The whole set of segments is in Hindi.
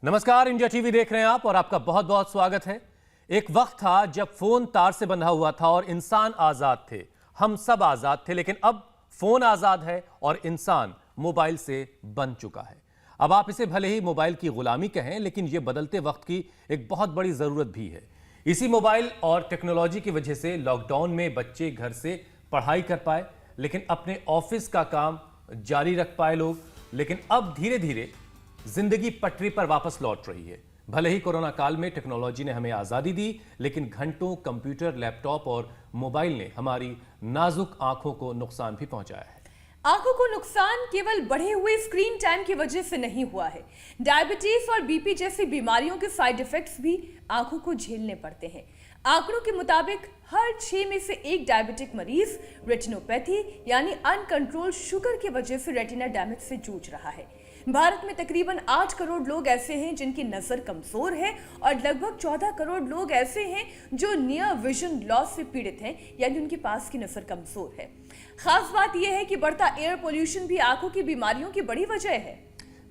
नमस्कार, इंडिया टीवी देख रहे हैं आप और आपका बहुत बहुत स्वागत है। एक वक्त था जब फोन तार से बंधा हुआ था और इंसान आजाद थे, हम सब आजाद थे, लेकिन अब फोन आजाद है और इंसान मोबाइल से बन चुका है। अब आप इसे भले ही मोबाइल की गुलामी कहें, लेकिन यह बदलते वक्त की एक बहुत बड़ी जरूरत भी है। इसी मोबाइल और टेक्नोलॉजी की वजह से लॉकडाउन में बच्चे घर से पढ़ाई कर पाए, लेकिन अपने ऑफिस का काम जारी रख पाए लोग। लेकिन अब धीरे धीरे जिंदगी पटरी पर वापस लौट रही है। भले ही कोरोना काल में टेक्नोलॉजी ने हमें आजादी दी, लेकिन घंटों कंप्यूटर, लैपटॉप और मोबाइल ने हमारी नाजुक आंखों को नुकसान भी पहुंचाया है। आंखों को नुकसान केवल बढ़े हुए स्क्रीन टाइम की वजह से नहीं हुआ है। डायबिटीज और बीपी जैसी बीमारियों के साइड इफेक्ट्स भी आंखों को झेलने पड़ते हैं। आंकड़ों के मुताबिक हर 6 में से एक डायबिटिक मरीज रेटिनोपैथी यानी अनकंट्रोल्ड शुगर की वजह से रेटिना डैमेज से जूझ रहा है। भारत में तकरीबन 8 करोड़ लोग ऐसे हैं जिनकी नजर कमजोर है और लगभग 14 करोड़ लोग ऐसे हैं जो नियर विजन लॉस से पीड़ित हैं, यानी उनके पास की नजर कमजोर है। खास बात यह है कि बढ़ता एयर पोल्यूशन भी आंखों की बीमारियों की बड़ी वजह है।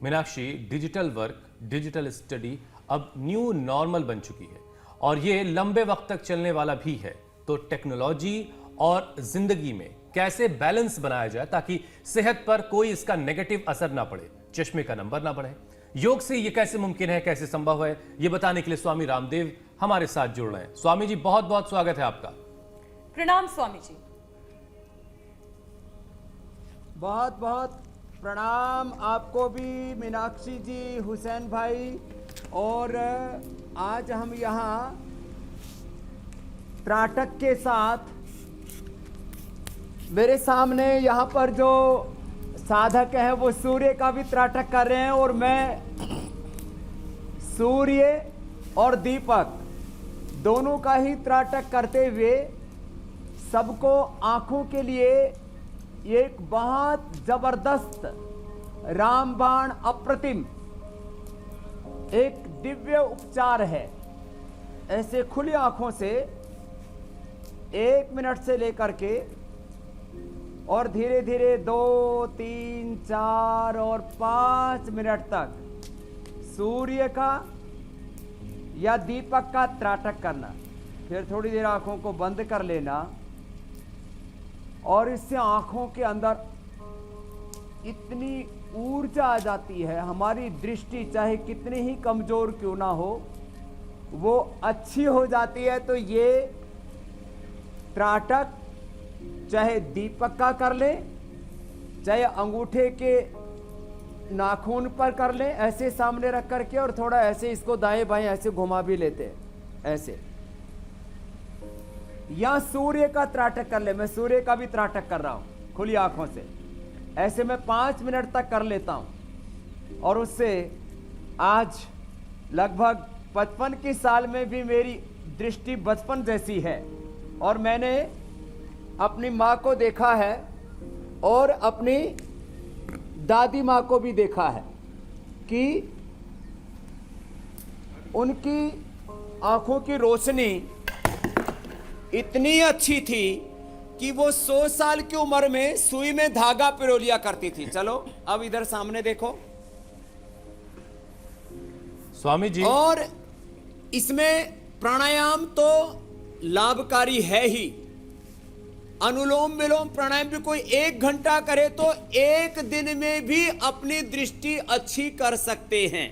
Meenakshi, digital work, digital study अब न्यू नॉर्मल बन चुकी है और ये लंबे वक्त तक चलने वाला भी है। तो टेक्नोलॉजी और जिंदगी में कैसे बैलेंस बनाया जाए ताकि सेहत पर कोई इसका नेगेटिव असर ना पड़े, चश्मे का नंबर ना बढ़े। योग से ये कैसे मुमकिन है, कैसे संभव है, ये बताने के लिए स्वामी रामदेव हमारे साथ जुड़ रहे हैं। स्वामी जी, बहुत बहुत स्वागत है आपका। प्रणाम स्वामी जी। बहुत बहुत प्रणाम आपको भी मीनाक्षी जी, हुसैन भाई। और आज हम यहाँ त्राटक के साथ, मेरे सामने यहाँ पर जो साधक हैं वो सूर्य का भी त्राटक कर रहे हैं और मैं सूर्य और दीपक दोनों का ही त्राटक करते हुए सबको आंखों के लिए एक बहुत जबरदस्त रामबाण अप्रतिम एक दिव्य उपचार है। ऐसे खुली आंखों से 1 मिनट से लेकर के और धीरे धीरे 2, 3, 4 और 5 मिनट तक सूर्य का या दीपक का त्राटक करना। फिर थोड़ी देर आंखों को बंद कर लेना और इससे आंखों के अंदर इतनी ऊर्जा आ जाती है, हमारी दृष्टि चाहे कितनी ही कमजोर क्यों ना हो वो अच्छी हो जाती है। तो ये त्राटक चाहे दीपक का कर ले, चाहे अंगूठे के नाखून पर कर ले, ऐसे सामने रख करके और थोड़ा ऐसे इसको दाएं बाएं ऐसे घुमा भी लेते हैं ऐसे, या सूर्य का त्राटक कर ले। मैं सूर्य का भी त्राटक कर रहा हूं खुली आंखों से, ऐसे मैं 5 मिनट तक कर लेता हूं और उससे आज लगभग 55 की साल में भी मेरी दृष्टि बचपन जैसी है। और मैंने अपनी माँ को देखा है और अपनी दादी माँ को भी देखा है कि उनकी आंखों की रोशनी इतनी अच्छी थी कि वो 100 साल की उम्र में सुई में धागा पिरो लिया करती थी। चलो अब इधर सामने देखो स्वामी जी। और इसमें प्राणायाम तो लाभकारी है ही, अनुलोम विलोम प्राणायाम भी कोई 1 घंटा करे तो 1 दिन में भी अपनी दृष्टि अच्छी कर सकते हैं।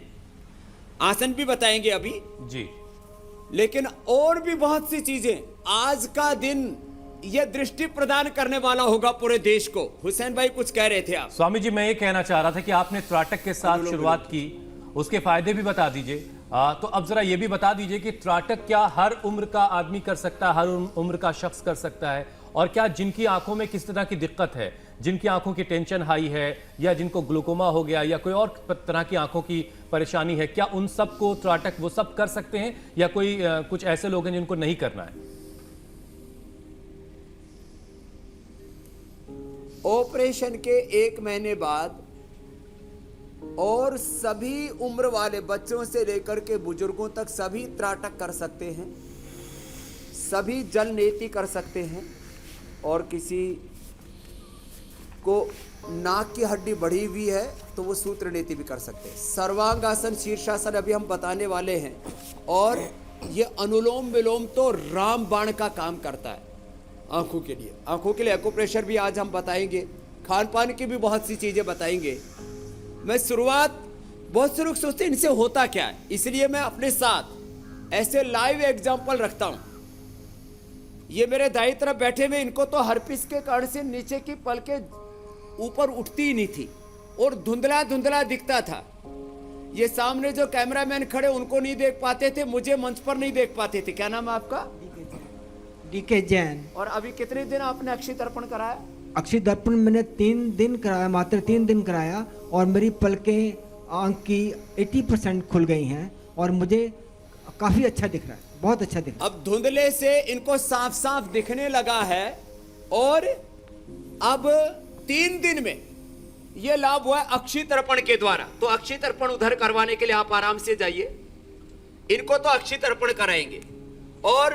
आसन भी बताएंगे अभी जी, लेकिन और भी बहुत सी चीजें। आज का दिन यह दृष्टि प्रदान करने वाला होगा पूरे देश को। हुसैन भाई कुछ कह रहे थे आप। स्वामी जी, मैं ये कहना चाह रहा था कि आपने त्राटक के साथ शुरुआत की, उसके फायदे भी बता दीजिए। तो अब जरा ये भी बता दीजिए कि त्राटक क्या हर उम्र का आदमी कर सकता है, हर उम्र का शख्स कर सकता है? और क्या जिनकी आंखों में किस तरह की दिक्कत है, जिनकी आंखों की टेंशन हाई है या जिनको ग्लूकोमा हो गया या कोई और तरह की आंखों की परेशानी है, क्या उन सब को त्राटक वो सब कर सकते हैं या कोई कुछ ऐसे लोग हैं जिनको नहीं करना है? ऑपरेशन के 1 महीने बाद और सभी उम्र वाले बच्चों से लेकर के बुजुर्गों तक सभी त्राटक कर सकते हैं, सभी जल नेति कर सकते हैं। और किसी को नाक की हड्डी बढ़ी हुई है तो वो सूत्र नीति भी कर सकते हैं। सर्वांगासन, शीर्षासन अभी हम बताने वाले हैं। और ये अनुलोम विलोम तो रामबाण का काम करता है आंखों के लिए। आंखों के लिए एक्यूप्रेशर भी आज हम बताएंगे, खान पान की भी बहुत सी चीजें बताएंगे। मैं शुरुआत, बहुत से लोग सोचते हैं इनसे होता क्या है, इसलिए मैं अपने साथ ऐसे लाइव एग्जाम्पल रखता हूं। ये मेरे दाईं तरफ बैठे हुए, इनको तो हर्पिस के कारण से नीचे की पलकें ऊपर उठती ही नहीं थी और धुंधला धुंधला दिखता था। ये सामने जो कैमरामैन खड़े उनको नहीं देख पाते थे, मुझे मंच पर नहीं देख पाते थे। क्या नाम है आपका? डीके जैन। और अभी कितने दिन आपने अक्षय तर्पण कराया? अक्षय दर्पण मैंने 3 दिन कराया, मात्र 3 दिन कराया और मेरी पलकें आंख की 80% खुल गई हैं और मुझे काफी अच्छा दिख रहा है, बहुत अच्छा दिख रहा है। अब धुंधले से इनको साफ साफ दिखने लगा है और अब 3 दिन में ये लाभ हुआ है अक्षय तर्पण के द्वारा। तो अक्षय तर्पण उधर करवाने के लिए आप आराम से जाइए, इनको तो अक्षय तर्पण कराएंगे। और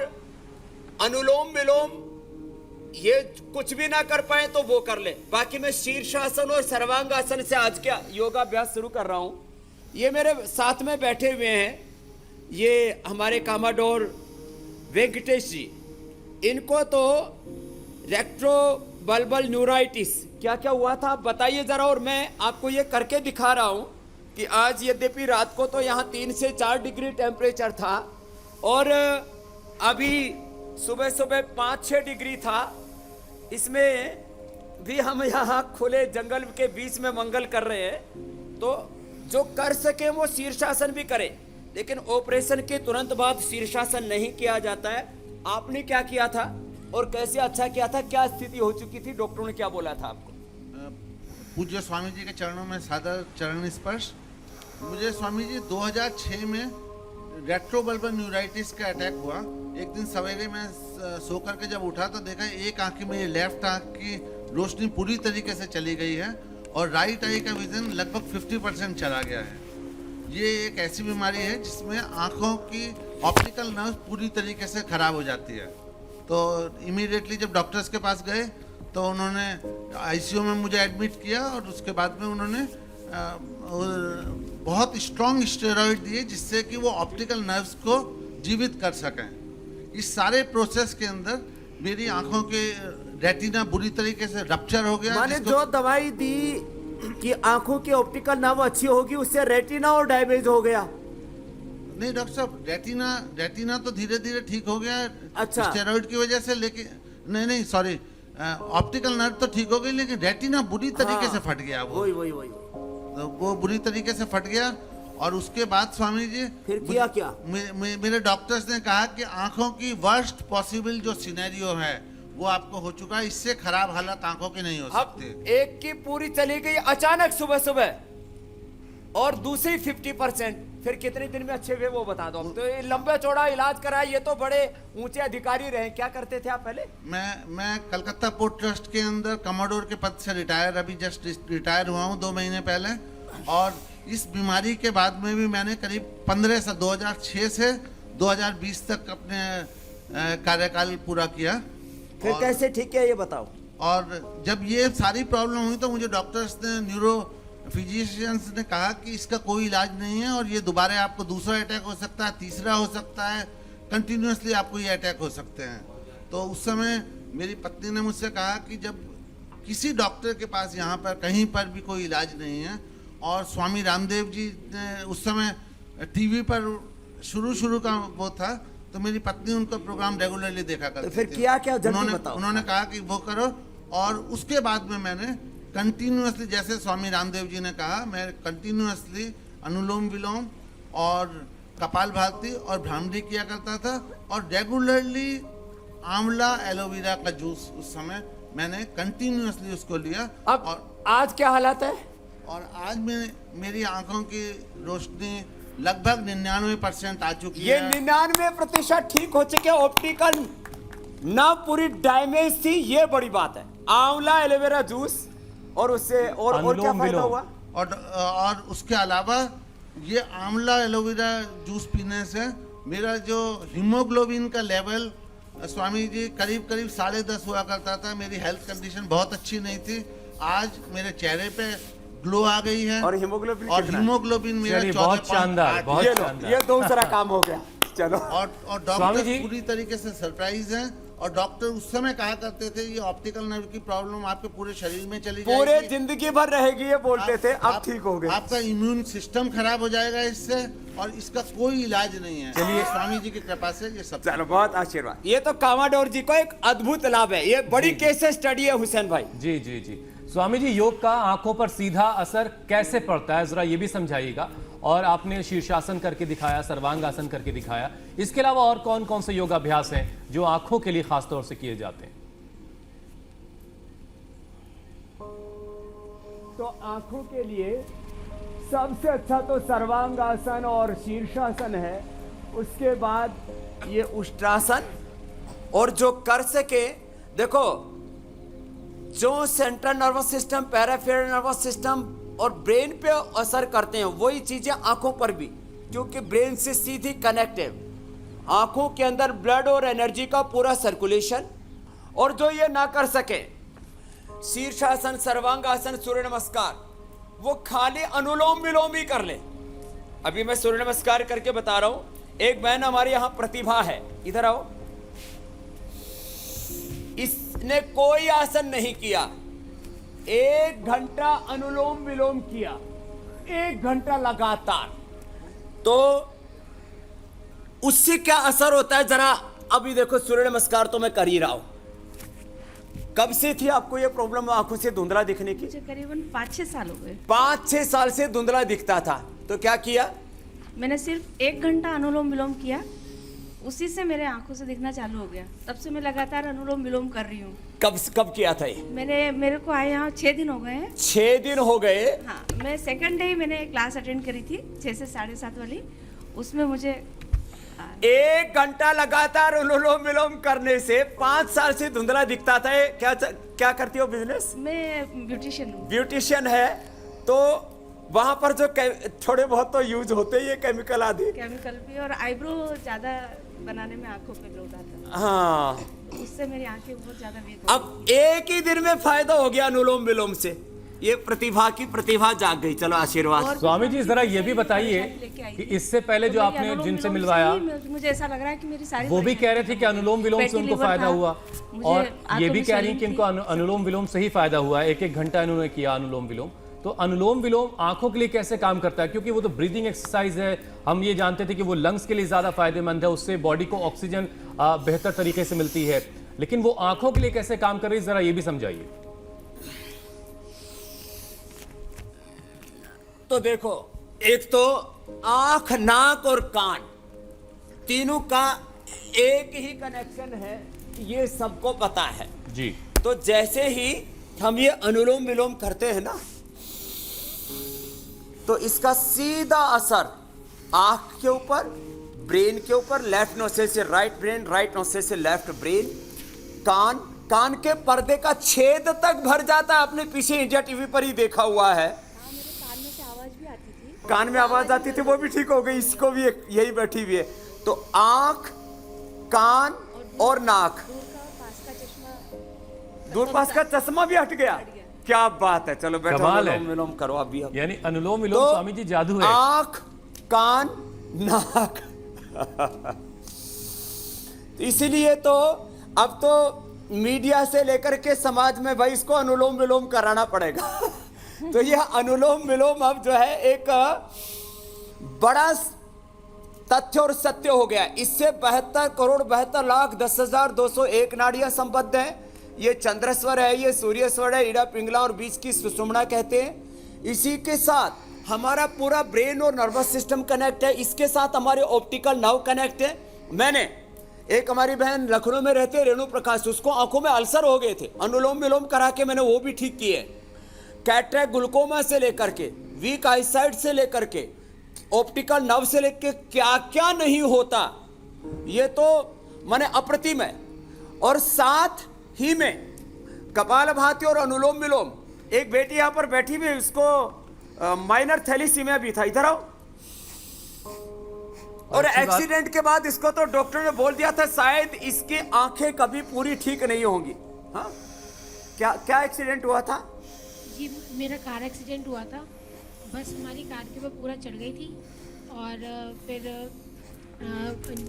अनुलोम विलोम ये कुछ भी ना कर पाए तो वो कर ले, बाकी मैं शीर्षासन और सर्वांगासन से आज क्या योगाभ्यास शुरू कर रहा हूं। ये मेरे साथ में बैठे हुए हैं, ये हमारे कामाडोर वेंकटेश जी। इनको तो रेक्ट्रोबल्बल न्यूराइटिस क्या क्या हुआ था आप बताइए जरा। और मैं आपको ये करके दिखा रहा हूं कि आज यद्यपि रात को तो यहाँ 3 से 4 डिग्री टेम्परेचर था और अभी सुबह सुबह 5-6 डिग्री था। इसमें भी हम यहाँ खुले जंगल के बीच में मंगल कर रहे हैं, तो जो कर सके वो शीर्षासन भी करे, लेकिन ऑपरेशन के तुरंत बाद शीर्षासन नहीं किया जाता है। आपने क्या किया था और कैसे अच्छा किया था, क्या स्थिति हो चुकी थी, डॉक्टरों ने क्या बोला था आपको? पूज्य स्वामी जी के चरणों में सादर चरण स्पर्श। मुझे स्वामी जी 2006 में रेट्रोबल्बल न्यूराइटिस का अटैक हुआ। एक दिन सवेरे मैं सो करके जब उठा तो देखा एक आंख में, लेफ्ट आंख की रोशनी पूरी तरीके से चली गई है और राइट आई का विजन लगभग 50% चला गया है। ये एक ऐसी बीमारी है जिसमें आंखों की ऑप्टिकल नर्व पूरी तरीके से खराब हो जाती है। तो इमीडिएटली जब डॉक्टर्स के पास गए तो उन्होंने आईसीयू में मुझे एडमिट किया और उसके बाद में उन्होंने बहुत स्ट्रॉन्ग स्टेरॉइड दिए जिससे कि वो ऑप्टिकल नर्व्स को जीवित कर सकें। इस सारे प्रोसेस के अंदर मेरी आंखों के रेटिना बुरी तरीके से रप्चर हो गया। माने जो दवाई दी कि आंखों की ऑप्टिकल नर्व अच्छी होगी, उससे रेटिना और डैमेज हो गया। नहीं डॉक्टर साहब, रेटिना तो धीरे धीरे ठीक हो गया अच्छा स्टेरॉइड की वजह से, लेकिन नहीं सॉरी, ऑप्टिकल नर्व तो ठीक हो गई लेकिन रेटिना बुरी तरीके से फट गया। वो वही तो वो बुरी तरीके से फट गया। और उसके बाद स्वामी जी फिर किया क्या? मेरे डॉक्टर्स ने कहा कि आंखों की वर्स्ट पॉसिबल जो सिनेरियो है वो आपको हो चुका है, इससे खराब हालत आंखों की नहीं हो सकती। एक की पूरी चली गई अचानक सुबह सुबह और दूसरी 50%। फिर कितने दिन में अच्छे हुए वो बता दो। तो ये लंबा चौड़ा इलाज करा, ये तो बड़े ऊंचे अधिकारी रहे। क्या करते थे आप पहले? मैं कलकत्ता पोर्ट ट्रस्ट के अंदर कमाडोर के पद से रिटायर, अभी जस्ट रिटायर हुआ हूँ 2 महीने पहले। और इस बीमारी के बाद में भी मैंने करीब 2006 से 2020 तक अपने कार्यकाल पूरा किया। फिर कैसे ठीक है ये बताओ। और जब ये सारी प्रॉब्लम हुई तो मुझे डॉक्टर्स ने, न्यूरो फिजिशियंस ने कहा कि इसका कोई इलाज नहीं है और ये दोबारा आपको दूसरा अटैक हो सकता है, तीसरा हो सकता है, कंटिन्यूसली आपको ये अटैक हो सकते हैं। तो उस समय मेरी पत्नी ने मुझसे कहा कि जब किसी डॉक्टर के पास यहाँ पर कहीं पर भी कोई इलाज नहीं है, और स्वामी रामदेव जी ने उस समय टीवी पर शुरू का वो था, तो मेरी पत्नी उनका प्रोग्राम रेगुलरली देखा करती थी। तो फिर किया क्या, जल्दी बताओ। उन्होंने कहा कि वो करो। और उसके बाद में मैंने कंटिन्यूसली, जैसे स्वामी रामदेव जी ने कहा, मैं कंटिन्यूसली अनुलोम विलोम और कपाल भाती और भ्रामरी किया करता था और रेगुलरली आंवला एलोवेरा का जूस उस समय मैंने कंटिन्यूसली उसको लिया। अब और आज क्या हालत है? और आज मेरी आंखों की रोशनी लगभग 99% आ चुकी ये है। 99% ठीक हो चुके। ऑप्टिकल ना पूरी डैमेज थी, ये बड़ी बात है। आंवला एलोवेरा जूस और उससे और क्या फायदा हुआ? और उसके अलावा ये आंवला एलोवेरा जूस पीने से मेरा जो हीमोग्लोबिन का लेवल स्वामी जी करीब 10.5 हुआ करता था। मेरी हेल्थ कंडीशन बहुत अच्छी नहीं थी, आज मेरे चेहरे पे ग्लो आ गई है और हीमोग्लोबिन और कितना है? हीमोग्लोबिन मेरा चलिए, बहुत 14.8 शानदार, बहुत ये लो, शानदार। ये दूसरा काम हो गया। चलो, और स्वामी डॉक्टर जी। पूरी तरीके से सरप्राइज हैं। और डॉक्टर उस समय कहा करते थे ये ऑप्टिकल नर्व की प्रॉब्लम आपके पूरे शरीर में चली जाएगी, पूरे जिंदगी भर रहेगी ये बोलते थे, अब आप- ठीक हो गए। आपका इम्यून सिस्टम खराब हो जाएगा इससे, और इसका कोई इलाज नहीं है। चलिए, स्वामी जी की कृपा से ये सब। चलो, बहुत आशीर्वाद। ये तो कामाडोर जी को एक अद्भुत लाभ है, ये बड़ी केस स्टडी है हुसैन भाई। जी जी जी। स्वामी जी, योग का आंखों पर सीधा असर कैसे पड़ता है, जरा ये भी समझाइएगा। और आपने शीर्षासन करके दिखाया, सर्वांगासन करके दिखाया, इसके अलावा और कौन कौन से योगाभ्यास हैं जो आंखों के लिए खास तौर से किए जाते हैं? तो आंखों के लिए सबसे अच्छा तो सर्वांगासन और शीर्षासन है। उसके बाद ये उष्ट्रासन, और जो कर सके, देखो जो central nervous system, peripheral nervous system और ब्रेन पे असर करते हैं वही चीजें आंखों पर भी, क्योंकि ब्रेन से सीधी कनेक्टेड। आंखों के अंदर ब्लड और एनर्जी का पूरा सर्कुलेशन। और जो ये ना कर सके, शीर्षासन, सर्वांगासन, सूर्य नमस्कार, वो खाली अनुलोम विलोम ही कर ले। अभी मैं सूर्य नमस्कार करके बता रहा हूं। एक बहन हमारे यहां प्रतिभा है, इधर आओ। इसने कोई आसन नहीं किया, 1 घंटा अनुलोम विलोम किया, 1 घंटा लगातार। तो उससे क्या असर होता है जरा अभी देखो। सूर्य नमस्कार तो मैं कर ही रहा हूं। कब से थी आपको ये प्रॉब्लम आंखों से धुंधला दिखने की? मुझे करीबन 5-6 साल हो गए। 5-6 साल से धुंधला दिखता था, तो क्या किया? मैंने सिर्फ 1 घंटा अनुलोम विलोम किया, उसी से मेरे आंखों से दिखना चालू हो गया। तब से मैं लगातार अनुलोम विलोम कर रही हूँ। कब किया था ये? मेरे को आए यहाँ 6 दिन हो गए हैं। 6 दिन हो गए। हाँ, मैं सेकंड डे ही मैंने क्लास अटेंड करी थी 6 से 7:30 वाली। उसमें मुझे 1 घंटा लगातार अनुलोम विलोम करने से 5 साल से धुंधला दिखता था। क्या करती हो बिजनेस? मैं ब्यूटिशियन हूँ। ब्यूटिशियन है, तो वहां पर जो थोड़े बहुत तो यूज होते ही है केमिकल आदि। केमिकल भी, और आईब्रो ज्यादा बनाने में आंखों पे ग्लो आता था। हाँ, तो उससे मेरी आंखें बहुत ज्यादा वीक हो अब एक ही दिन में फायदा हो गया अनुलोम विलोम से। ये प्रतिभा जाग गई। चलो, आशीर्वाद। और स्वामी जी, जरा ये भी बताइए कि इससे पहले जो आपने जिनसे मिलवाया, मुझे ऐसा लग रहा है कि मेरी सारी वो भी कह रहे थे कि अनुलोम विलोम से उनको फायदा हुआ, और ये भी कह रही हैं कि इनको अनुलोम विलोम से ही फायदा हुआ है। 1-1 घंटा इन्होंने किया अनुलोम विलोम। तो अनुलोम विलोम आंखों के लिए कैसे काम करता है? क्योंकि वो तो ब्रीदिंग एक्सरसाइज है, हम ये जानते थे कि वो लंग्स के लिए ज्यादा फायदेमंद है, उससे बॉडी को ऑक्सीजन बेहतर तरीके से मिलती है, लेकिन वो आंखों के लिए कैसे काम कर रही है, जरा ये भी समझाइए। तो देखो, एक तो आंख, नाक और कान, तीनों का एक ही कनेक्शन है, ये सबको पता है जी। तो जैसे ही हम ये अनुलोम विलोम करते हैं ना, तो इसका सीधा असर आंख के ऊपर, ब्रेन के ऊपर, लेफ्ट नोस्ट्रिल से राइट ब्रेन, राइट नोस्ट्रिल से लेफ्ट ब्रेन, कान के पर्दे का छेद तक भर जाता है। आपने पीछे इंडिया टीवी पर ही देखा हुआ है। कान में आवाज आती थी, वो भी ठीक हो गई। इसको भी यही बैठी हुई है। तो आंख, कान और नाक, दूर पास का चश्मा भी हट गया। क्या बात है। चलो बैठो, कमाल है। अनुलोम विलोम करो अभी। यानी अनुलोम विलोम तो स्वामी जी जादू है। आंख, कान, नाक। इसीलिए तो अब तो मीडिया से लेकर के समाज में भाई इसको अनुलोम विलोम कराना पड़ेगा। तो यह अनुलोम विलोम अब जो है एक बड़ा तथ्य और सत्य हो गया। इससे 72,72,10,201 नाड़ियां संबद्ध हैं। ये चंद्रस्वर है, ये सूर्यस्वर है, ईड़ा पिंगला और बीच की सुषुम्ना कहते हैं। इसी के साथ हमारा पूरा ब्रेन और नर्वस सिस्टम कनेक्ट है। इसके साथ हमारे ऑप्टिकल नर्व कनेक्ट है। मैंने एक हमारी बहन लखनऊ में रहते रेणु प्रकाश, उसको आंखों में अल्सर हो गए थे, अनुलोम विलोम करा के मैंने वो भी ठीक किए। कैटरेक्ट, ग्लूकोमा से लेकर के, वीक आईसाइट से लेकर के, ऑप्टिकल नर्व से लेकर क्या क्या नहीं होता, ये तो माने अप्रतिम है। और साथ ही में कपालभाति और अनुलोम विलोम। एक बेटी यहां पर बैठी हुई, उसको माइनर थैलीसीमिया भी था, इधर आओ। और एक्सीडेंट के बाद इसको तो डॉक्टर ने बोल दिया था शायद इसकी आंखें कभी पूरी ठीक नहीं होंगी। हाँ, क्या एक्सीडेंट हुआ था? जी मेरा कार एक्सीडेंट हुआ था। बस हमारी कार के ऊपर पूरा चढ़ गई थी और फिर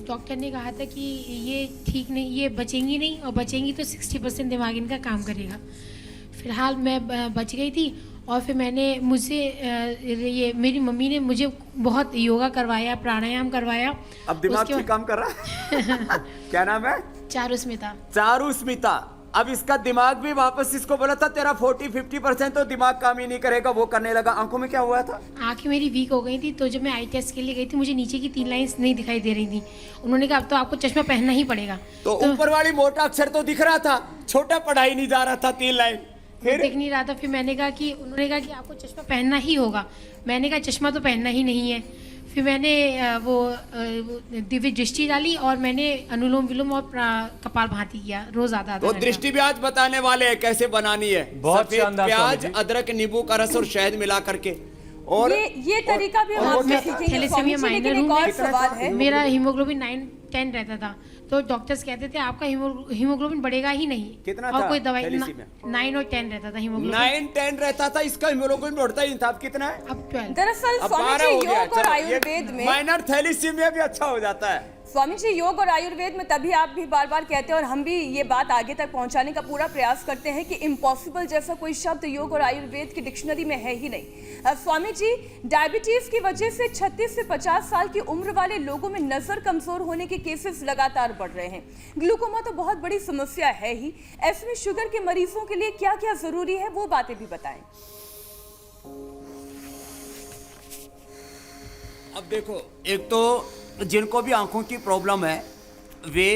डॉक्टर ने कहा था कि ये ठीक नहीं, ये बचेंगी नहीं, और बचेंगी तो 60% दिमाग इनका काम करेगा। फिलहाल मैं बच गई थी। और फिर ये मेरी मम्मी ने मुझे बहुत योगा करवाया, प्राणायाम करवाया। अब दिमाग ठीक काम कर रहा है। क्या नाम है? चारुस्मिता। चारुस्मिता। अब इसका दिमाग भी वापस, इसको बोला था तेरा 40-50% तो दिमाग काम ही नहीं करेगा, वो करने लगा। आंखों में क्या हुआ था? आंखें मेरी वीक हो गई थी, तो जब मैं आई टेस्ट के लिए गई थी मुझे नीचे की 3 लाइंस नहीं दिखाई दे रही थी। उन्होंने कहा अब तो आपको चश्मा पहनना ही पड़ेगा। तो ऊपर वाली मोटा अक्षर तो दिख रहा था, छोटा पढ़ाई नहीं जा रहा था, 3 लाइन फिर दिख नहीं रहा था। फिर उन्होंने कहा कि आपको चश्मा पहनना ही होगा। मैंने कहा चश्मा तो पहनना ही नहीं है। फिर मैंने वो दिव्य दृष्टि डाली और मैंने अनुलोम विलोम और कपालभाति किया रोज आधा तो दृष्टि भी आज बताने वाले हैं कैसे बनानी है। बहुत सफेद शानदार प्याज, स्वामी जी। अदरक, नींबू का रस और शहद मिला करके। और ये तरीका भी हम आपसे सीखेंगे स्वामी जी, लेकिन एक और सवाल है। मेरा हीमोग्लोबिन 9-10 रहता था, तो डॉक्टर्स कहते थे आपका हीमोग्लोबिन बढ़ेगा ही नहीं। कितना और था कोई दवाई थैलेसीमिया? 9 और 10 रहता था हीमोग्लोबिन। 9-10 रहता था, इसका हीमोग्लोबिन बढ़ता ही नहीं था। अब कितना है? अब 12। दरअसल अब स्वामी 12 जी हो गया। योग और आयुर्वेद में माइनर थैलेसीमिया भी अच्छा हो जाता है। स्वामी जी योग और आयुर्वेद में तभी आप भी बार बार कहते हैं और हम भी ये बात आगे तक पहुंचाने का पूरा प्रयास करते हैं कि इम्पॉसिबल जैसा कोई शब्द योग और आयुर्वेद की डिक्शनरी में है ही नहीं। स्वामी जी, डायबिटीज की वजह से 36 से 50 साल की उम्र वाले लोगों में नजर कमजोर होने के केसेस लगातार बढ़ रहे हैं। ग्लूकोमा तो बहुत बड़ी समस्या है ही, ऐसे में शुगर के मरीजों के लिए क्या क्या जरूरी है वो बातें भी बताएं। अब देखो, एक तो जिनको भी आंखों की प्रॉब्लम है वे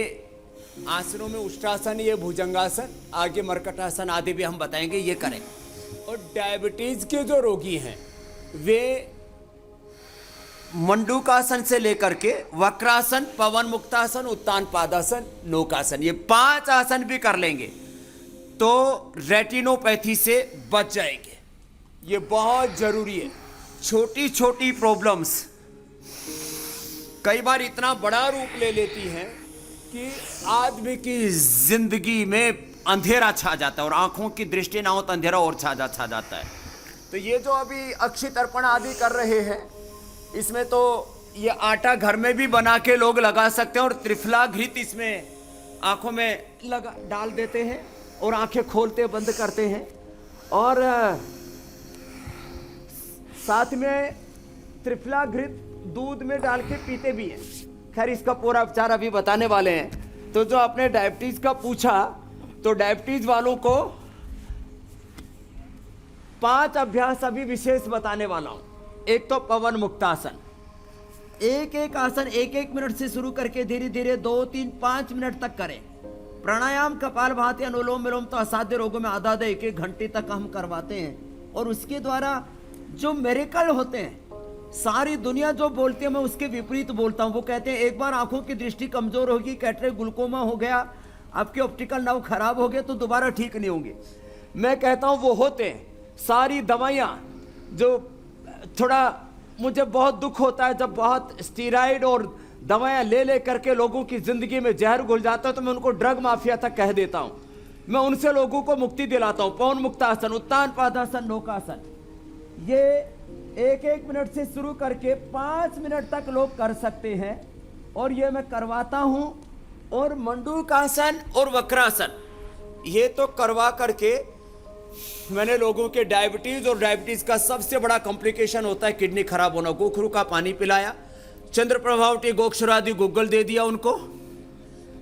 आसनों में उष्टासन, ये भुजंगासन, आगे मरकटासन आदि भी हम बताएंगे, ये करें। और डायबिटीज के जो रोगी हैं वे मंडूकासन से लेकर के वक्रासन, पवन मुक्तासन, उत्तान पादासन, नौकासन, ये 5 आसन भी कर लेंगे तो रेटिनोपैथी से बच जाएंगे। ये बहुत जरूरी है। छोटी छोटी प्रॉब्लम्स कई बार इतना बड़ा रूप ले लेती हैं कि आदमी की जिंदगी में अंधेरा छा जाता है, और आंखों की दृष्टि ना हो तो अंधेरा और छा जाता है। तो ये जो अभी अक्षय तर्पण आदि कर रहे हैं, इसमें तो ये आटा घर में भी बना के लोग लगा सकते हैं, और त्रिफला घृत इसमें आंखों में लगा डाल देते हैं और आंखें खोलते बंद करते हैं। और साथ में त्रिफला घृत दूध में डाल के पीते भी हैं। खैर, इसका पूरा उपचार अभी बताने वाले हैं। तो जो आपने डायबिटीज का पूछा, तो डायबिटीज वालों को 5 अभ्यास अभी विशेष बताने वाला हूं। एक तो पवन मुक्तासन, एक आसन 1 मिनट से शुरू करके धीरे धीरे 2, 3, 5 मिनट तक करें। प्राणायाम, कपालभाति, अनुलोम विलोम तो असाध्य रोगों में आधा 1 घंटे तक हम करवाते हैं, और उसके द्वारा जो मेरेकल होते हैं, सारी दुनिया जो बोलती है मैं उसके विपरीत बोलता हूं। वो कहते हैं एक बार आंखों की दृष्टि कमजोर होगी, कैटरेक्ट, ग्लूकोमा हो गया, आपके ऑप्टिकल नर्व खराब हो गए तो दोबारा ठीक नहीं होंगे। मैं कहता हूं वो होते हैं। सारी दवाइयां जो, थोड़ा मुझे बहुत दुख होता है जब बहुत स्टीराइड और दवाइयां ले करके लोगों की जिंदगी में जहर घुल जाता है, तो मैं उनको ड्रग माफिया तक कह देता हूं। मैं उनसे लोगों को मुक्ति दिलाता हूं। पवन मुक्तासन, उत्तान पादासन, नौकासन, ये 1 मिनट से शुरू करके 5 मिनट तक लोग कर सकते हैं, और ये मैं करवाता हूं। और मंडूकासन और वक्रासन ये तो करवा करके मैंने लोगों के डायबिटीज, और डायबिटीज का सबसे बड़ा कॉम्प्लिकेशन होता है किडनी खराब होना, गोखरू का पानी पिलाया, चंद्र प्रभावटी गोक्षरादि गुग्गल दे दिया उनको,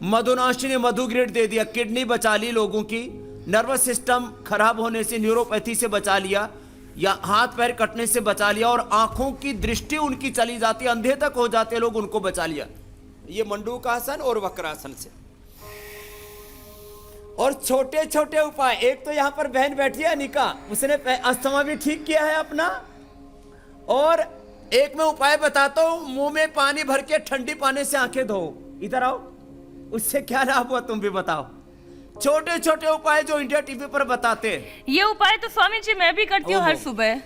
मधुनाशिनी मधुग्रेड दे दिया, किडनी बचा ली लोगों की, नर्वस सिस्टम खराब होने से, न्यूरोपैथी से बचा लिया, या हाथ पैर कटने से बचा लिया, और आंखों की दृष्टि उनकी चली जाती, अंधे तक हो जाते लोग, उनको बचा लिया। ये मंडूकासन और वक्रासन से। और छोटे छोटे उपाय, एक तो यहां पर बहन बैठी है अनिका, उसने अस्थमा भी ठीक किया है अपना। और एक मैं उपाय बताता हूं, मुंह में पानी भर के ठंडी पानी से आंखें धो। इधर आओ, उससे क्या लाभ हुआ तुम भी बताओ। छोटे छोटे उपाय जो इंडिया टीवी पर बताते हैं। ये उपाय तो स्वामी जी मैं भी करती हूँ हर सुबह।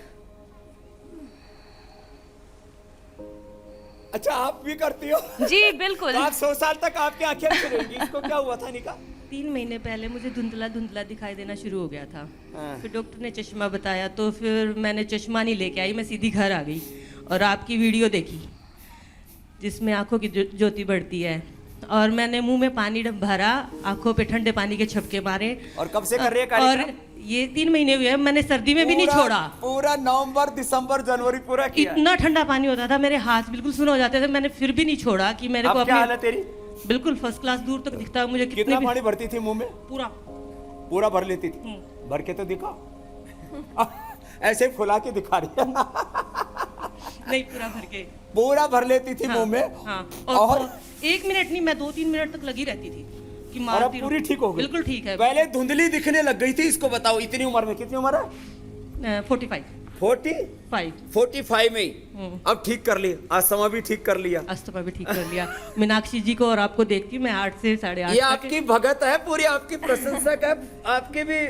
अच्छा, आप भी करती हो? जी बिल्कुल। तो आप 100 साल तक आपकी आंखें अच्छी रहेंगी। इसको क्या हुआ था निका? 3 महीने पहले मुझे धुंधला धुंधला दिखाई देना शुरू हो गया था। फिर डॉक्टर ने चश्मा बताया, तो फिर मैंने चश्मा नहीं लेके आई, मैं सीधी घर आ गई और आपकी वीडियो देखी जिसमें आंखों की ज्योति बढ़ती है, और मैंने मुंह में पानी भरा, आंखों पे ठंडे पानी के छपके मारे। और कब से कर रही है और कार्यक्रम? ये 3 महीने हुए हैं, मैंने सर्दी में भी नहीं छोड़ा। पूरा नवंबर, दिसंबर, जनवरी पूरा किया। इतना ठंडा पानी होता था, मेरे हाथ बिल्कुल सुन हो जाते थे, मैंने फिर भी नहीं छोड़ा कि मेरे को अब क्या हाल है अपने तेरी? बिल्कुल फर्स्ट क्लास दूर तक दिखता है मुझे। कितना पानी भरती थी मुंह में? पूरा पूरा भर लेती थी। भर के तो दिखा। ऐसे फुला के दिखा रही है। नहीं, पूरा भर के पूरा भर लेती थी मुंह में। हाँ। और 1 मिनट नहीं, मैं 2-3 मिनट तक लगी रहती थी कि और अब मारती पूरी रहूं। ठीक हो गई? बिल्कुल ठीक है। पहले धुंधली दिखने लग गई थी, इसको बताओ इतनी उम्र में। कितनी उम्र है? 45 45 में ही अब ठीक कर ली। अस्थमा भी ठीक कर लिया। अस्थमा भी ठीक कर लिया। मीनाक्षी जी को और आपको देखती हूँ मैं 8 से 8:30 ये आपकी भगत है, पूरी आपकी प्रशंसक है, आपके भी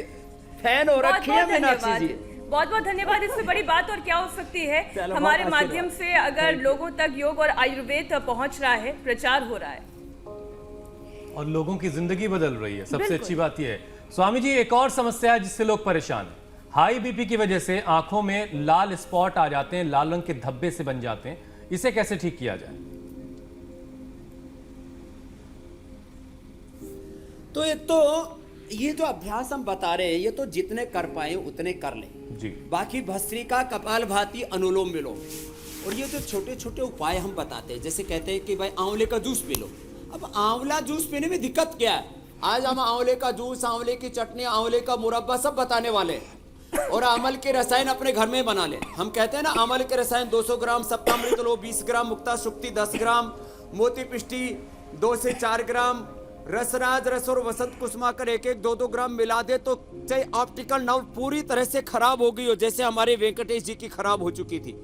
फैन हो रखी है मीनाक्षी जी। बहुत बहुत धन्यवाद। इससे बड़ी बात और क्या हो सकती है। चलो, हमारे बहुत माध्यम से अगर लोगों तक योग और आयुर्वेद पहुंच रहा है, प्रचार हो रहा है और लोगों की जिंदगी बदल रही है, सबसे बिल्कुल। अच्छी बात यह है। स्वामी जी, एक और समस्या है जिससे लोग परेशान हैं। हाई बीपी की वजह से आंखों में लाल स्पॉट आ जाते हैं, लाल रंग के धब्बे से बन जाते हैं। इसे कैसे ठीक किया जाए? तो एक तो ये जो अभ्यास हम बता रहे हैं, ये तो जितने कर पाए उतने कर लें जी। बाकी भस्त्रिका, कपालभाति, अनुलोम विलोम, और ये जो छोटे छोटे उपाय हम बताते हैं, जैसे कहते हैं कि भाई आंवले का जूस पी लो। अब आंवला जूस पीने में दिक्कत क्या है? आज हम आंवले का जूस, आंवले की चटनी, आंवले का मुरब्बा सब बताने वाले हैं। और अमल के रसायन अपने घर में बना ले। हम कहते हैं ना, अमल के रसायन 200 ग्राम सप्तामृत लो, 20 ग्राम मुक्ता शुक्ति, 10 ग्राम मोती पिष्टी, 2 से 4 ग्राम रसराज रस और वसंत कुसुमाकर 1-1, 2-2 ग्राम मिला दे तो चाहे ऑप्टिकल नर्व पूरी तरह से खराब हो गई हो, जैसे हमारे वेंकटेश जी की खराब हो चुकी थी,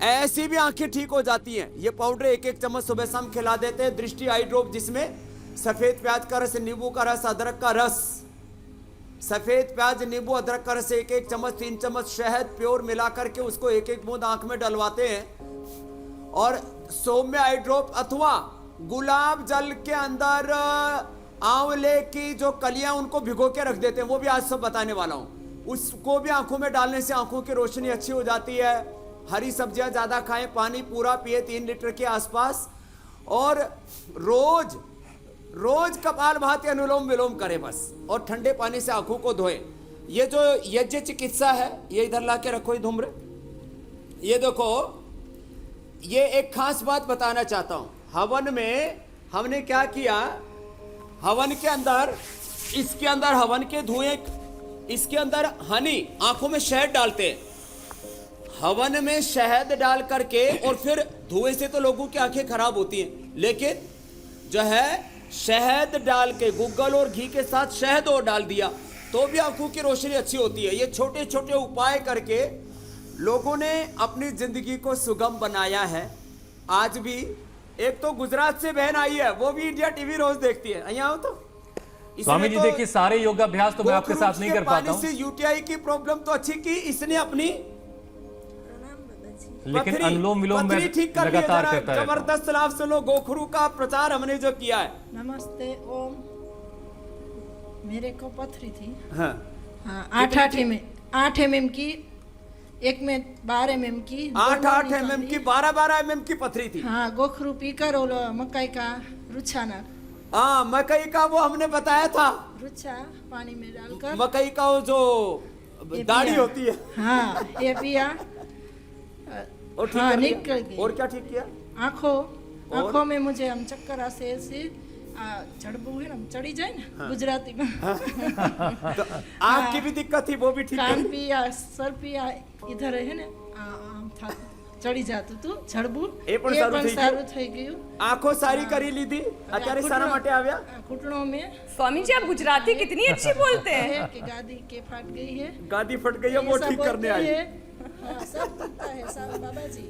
ऐसी भी आंखें ठीक हो जाती हैं। ये पाउडर 1-1 चम्मच सुबह शाम खिला देते हैं। दृष्टि आई ड्रॉप, जिसमें सफेद प्याज का रस, नींबू का रस, अदरक का रस, सफेद प्याज, नींबू, अदरक का रस 1-1 चम्मच, 3 चम्मच शहद प्योर मिला करके उसको 1-1 बूंद आंख में डलवाते हैं। और सौम्य आई ड्रॉप अथवा गुलाब जल के अंदर आंवले की जो कलियां उनको भिगो के रख देते हैं, वो भी आज सब बताने वाला हूं। उसको भी आंखों में डालने से आंखों की रोशनी अच्छी हो जाती है। हरी सब्जियां ज्यादा खाएं, पानी पूरा पिए 3 लीटर के आसपास, और रोज रोज कपालभाति, अनुलोम विलोम करें बस, और ठंडे पानी से आंखों को धोएं। ये जो यज्ञ चिकित्सा है, ये इधर ला के रखो, ये धूम्र, ये देखो, ये एक खास बात बताना चाहता हूं। हवन में हमने क्या किया, हवन के अंदर, इसके अंदर हवन के धुएं, इसके अंदर हनी, आंखों में शहद डालते हैं। हवन में शहद डाल करके, और फिर धुएं से तो लोगों की आंखें खराब होती हैं, लेकिन जो है शहद डाल के, गुग्गल और घी के साथ शहद और डाल दिया तो भी आंखों की रोशनी अच्छी होती है। ये छोटे छोटे उपाय करके लोगों ने अपनी जिंदगी को सुगम बनाया है। आज भी एक तो गुजरात से बहन आई है, वो भी इंडिया टीवी रोज देखती है। यहाँ आओ तो। स्वामी जी, देखिए सारे योगाभ्यास तो मैं आपके साथ नहीं कर पाता हूं, से यूटीआई की प्रॉब्लम तो अच्छी की इसने अपनी, लेकिन अनुलोम विलोम में ठीक कर लगातार करता है। जबरदस्त लाभ से लो। गोखरू का प्रचार हमने जो किया है। नमस्ते ओम। मेरे को पथरी थी। हाँ, 8 mm की, एक में 12 mm की, 8 mm की, 12 mm की पथरी थी। हाँ, गोखरू पीकर और मकई का रुच्छा हाँ, मकई का वो हमने बताया था, रुच्छा पानी में डालकर मकई का वो जो दाढ़ी पिया। होती है। हाँ, ये पिया और ठीक हाँ, कर लिया? निकल गई। और क्या ठीक किया? आंखों में मुझे हम चक्कर ऐसे चढ़बू है ना, चढ़ी जाए ना, गुजराती में। तो आँख की भी दिक्कत थी, वो भी ठीक कान कर। पिया, सर पिया, इधर है ना, आम था, चढ़ी जाતું તું જડબું એ પણ સારું થઈ ગયું। આંખો સારી કરી લીધી, અત્યારે સારા માટે આવ્યા। घुटनों में स्वामी जी, आप गुजराती कितनी अच्छी बोलते हैं। है कि गादी के फट गई है, गादी फट गई है, वो ऐसा ठीक करने बोलते आई। हैं। हाँ, सब दुखता है सब बाबा जी।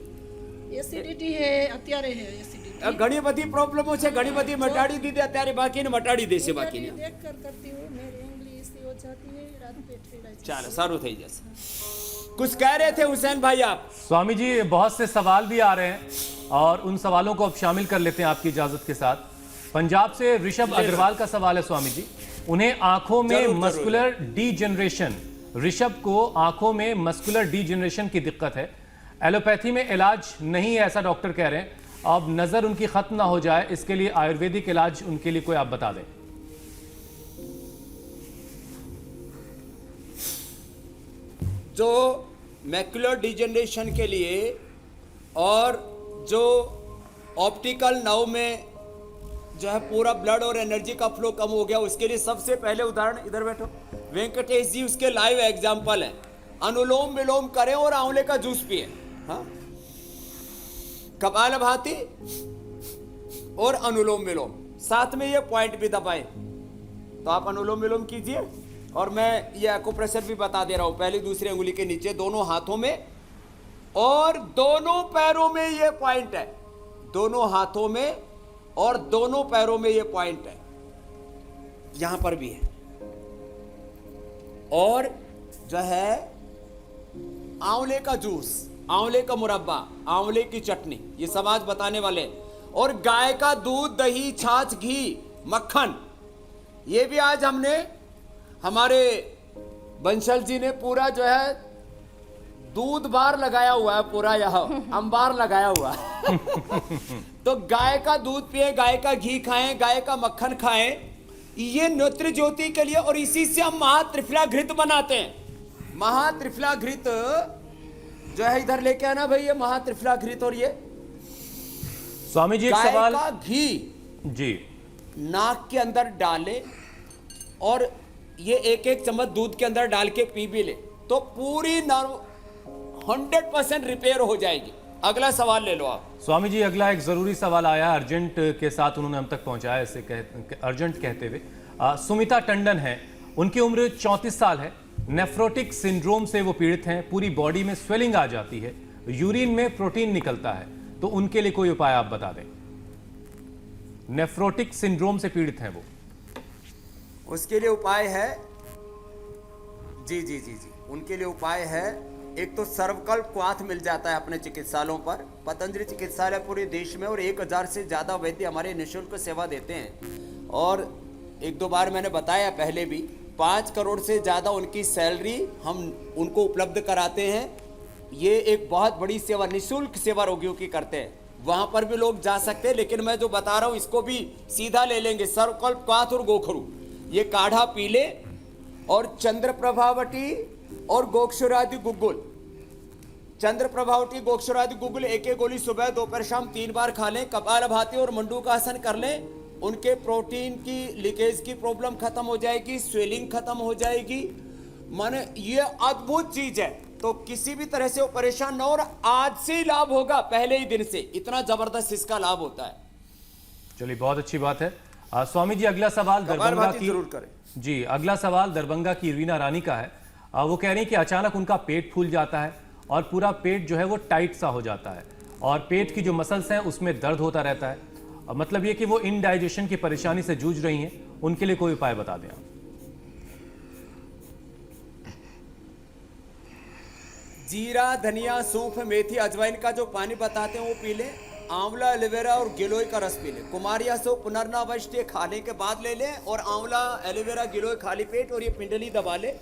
एसिडिटी है, અત્યારે है एसिडिटी। ઘણી બધી પ્રોબ્લેમો છે, ઘણી બધી મટાડી દીધી, અત્યારે બાકીને મટાડી દેશે બાકીને। देख कर करती हूँ, मेरी उंगली ऐसी हो जाती है, रात पे ठेड़ा जाती है। ચાલો, સારું થઈ જશે। कुछ कह रहे थे हुसैन भाई आप? स्वामी जी, बहुत से सवाल भी आ रहे हैं और उन सवालों को अब शामिल कर लेते हैं आपकी इजाजत के साथ। पंजाब से ऋषभ अग्रवाल का सवाल है स्वामी जी। उन्हें आंखों में जरूर, मस्कुलर डीजनरेशन, ऋषभ को आंखों में मस्कुलर डीजनरेशन की दिक्कत है। एलोपैथी में इलाज नहीं है ऐसा डॉक्टर कह रहे हैं। अब नजर उनकी खत्म ना हो जाए इसके लिए आयुर्वेदिक इलाज उनके लिए कोई आप बता दें। जो मैकुलर डिजेनरेशन के लिए और जो ऑप्टिकल नर्व में जो है पूरा ब्लड और एनर्जी का फ्लो कम हो गया, उसके लिए सबसे पहले उदाहरण, इधर बैठो वेंकटेश जी, उसके लाइव एग्जाम्पल हैं। अनुलोम विलोम करें और आंवले का जूस पिए, हाँ, कपालभाति और अनुलोम विलोम, साथ में ये पॉइंट भी दबाएं। तो आप अनुलोम विलोम कीजिए और मैं ये एक्यूप्रेशर भी बता दे रहा हूं, पहली दूसरी अंगुली के नीचे, दोनों हाथों में और दोनों पैरों में ये पॉइंट है, दोनों हाथों में और दोनों पैरों में ये पॉइंट है, यहां पर भी है। और जो है आंवले का जूस, आंवले का मुरब्बा, आंवले की चटनी, ये सब आज बताने वाले हैं। और गाय का दूध, दही, छाछ, घी, मक्खन, ये भी आज हमने, हमारे बंसल जी ने पूरा जो है दूध बार लगाया हुआ है, पूरा यह अंबार लगाया हुआ है। तो गाय का दूध पिए, गाय का घी खाएं, गाय का मक्खन खाएं, ये नेत्र ज्योति के लिए। और इसी से हम महात्रिफला घृत बनाते हैं। महात्रिफला घृत जो है इधर लेके आना भाई, ये महात्रिफला घृत। और ये स्वामी जी एक गाय सवाल का घी जी नाक के अंदर डाले और ये एक एक चम्मच दूध के अंदर डाल के पी भी ले तो पूरी नर्व 100% रिपेयर हो जाएगी। अगला सवाल ले लो आप। स्वामी जी अगला एक जरूरी सवाल आया, अर्जेंट के साथ उन्होंने हम तक पहुंचाया, इसे अर्जेंट कहते हुए। सुमिता टंडन है, उनकी उम्र 34 साल है, नेफ्रोटिक सिंड्रोम से वो पीड़ित हैं, पूरी बॉडी में स्वेलिंग आ जाती है, यूरिन में प्रोटीन निकलता है, तो उनके लिए कोई उपाय आप बता दें। नेफ्रोटिक सिंड्रोम से पीड़ित हैं वो, उसके लिए उपाय है जी जी जी जी, उनके लिए उपाय है, एक तो सर्वकल्प क्वाथ मिल जाता है अपने चिकित्सालयों पर, पतंजलि चिकित्सालय पूरे देश में, और 1000 से ज़्यादा वैद्य हमारे निःशुल्क सेवा देते हैं। और एक दो बार मैंने बताया पहले भी, 5 करोड़ से ज़्यादा उनकी सैलरी हम उनको उपलब्ध कराते हैं। ये एक बहुत बड़ी सेवा, निःशुल्क सेवा रोगियों की करते हैं, वहाँ पर भी लोग जा सकते हैं। लेकिन मैं जो बता रहा हूँ इसको भी सीधा ले लेंगे, सर्वकल्प क्वाथ और गोखरू, ये काढ़ा पी ले, और चंद्र प्रभावटी और गोक्षुरादि गुग्गुल, चंद्र प्रभावटी गोक्षुरादि गुग्गुल एक एक गोली सुबह दोपहर शाम 3 बार खा लें। कपालभाति और मंडूकासन कर लें, उनके प्रोटीन की लीकेज की प्रॉब्लम खत्म हो जाएगी, स्वेलिंग खत्म हो जाएगी। माने ये अद्भुत चीज है, तो किसी भी तरह से वो परेशान न हो, और आज से ही लाभ होगा, पहले ही दिन से, इतना जबरदस्त इसका लाभ होता है। चलिए बहुत अच्छी बात है। स्वामी जी अगला सवाल दरभंगा की, जरूर करें जी अगला सवाल दरभंगा की रीना रानी का है। वो कह रही हैं कि अचानक उनका पेट फूल जाता है और पूरा पेट जो है वो टाइट सा हो जाता है, और पेट की जो मसल्स हैं उसमें दर्द होता रहता है। मतलब ये कि वो इनडाइजेशन की परेशानी से जूझ रही हैं, उनके लिए कोई उपाय बता दें आप। जीरा, धनिया, सौंफ, मेथी, अजवाइन का जो पानी बताते हैं वो पी लें। आंवला, एलोवेरा और गिलोय का रस पी लें। कुमारिया से पुनर्नवष्टि खाने के बाद ले लें, और आंवला, एलोवेरा, गिलोय खाली पेट, और ये पिंडली दबा लें,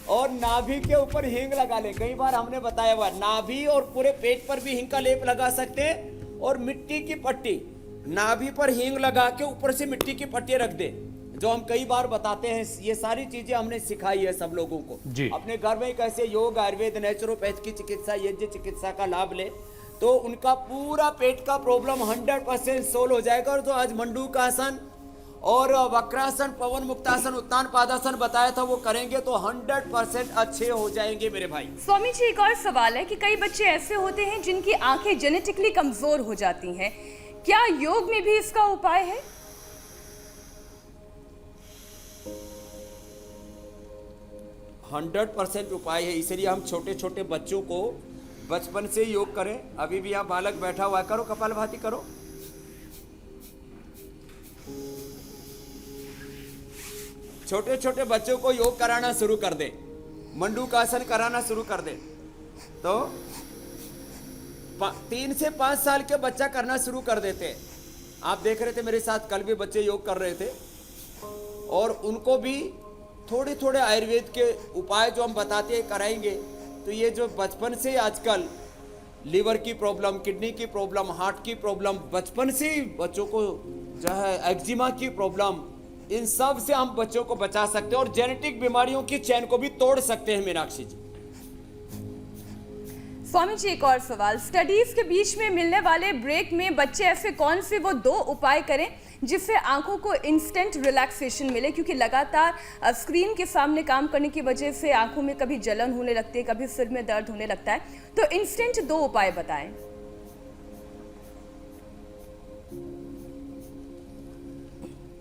और नाभि के ऊपर हींग लगा लें। कई बार हमने बताया हुआ, नाभि और पूरे पेट पर भी हींग का लेप लगा सकते हैं। और मिट्टी की पट्टी, नाभि पर हींग लगा के ऊपर से मिट्टी की पट्टी रख दें, जो हम कई बार बताते हैं। ये सारी चीजें हमने सिखाई है सब लोगों को अपने घर में, कैसे योग, आयुर्वेद, नेचुरोपैथ की चिकित्सा, यज्ञ चिकित्सा का लाभ ले, तो उनका पूरा पेट का प्रॉब्लम 100% सोल्व हो जाएगा। और तो आज मंडूकासन और वक्रासन, पवन मुक्तासन, उत्तान पादासन बताया था, वो करेंगे तो 100% अच्छे हो जाएंगे मेरे भाई। स्वामी जी एक और सवाल है कि कई बच्चे ऐसे होते हैं जिनकी आंखें जेनेटिकली कमजोर हो जाती हैं, क्या योग में भी इसका उपाय है? हंड्रेड 100% उपाय है। इसलिए हम छोटे छोटे बच्चों को बचपन से योग करें। अभी भी यहाँ बालक बैठा हुआ है, करो कपालभाति करो। छोटे छोटे बच्चों को योग कराना शुरू कर दे, मंडूकासन कराना शुरू कर दे, तो 3 से 5 साल के बच्चा करना शुरू कर देते हैं। आप देख रहे थे मेरे साथ कल भी बच्चे योग कर रहे थे, और उनको भी थोड़े थोड़े आयुर्वेद के उपाय जो हम बताते हैं कराएंगे, तो ये जो बचपन से आजकल लीवर की प्रॉब्लम, किडनी की प्रॉब्लम, हार्ट की प्रॉब्लम, बचपन से ही बच्चों को जो है एक्जिमा की प्रॉब्लम, इन सब से हम बच्चों को बचा सकते हैं और जेनेटिक बीमारियों की चैन को भी तोड़ सकते हैं। मीनाक्षी जी, स्वामी जी एक और सवाल, स्टडीज के बीच में मिलने वाले ब्रेक में बच्चे ऐसे कौन से वो 2 उपाय करें जिससे आंखों को इंस्टेंट रिलैक्सेशन मिले, क्योंकि लगातार स्क्रीन के सामने काम करने की वजह से आंखों में कभी जलन होने लगती है, कभी सिर में दर्द होने लगता है, तो इंस्टेंट 2 उपाय बताएं।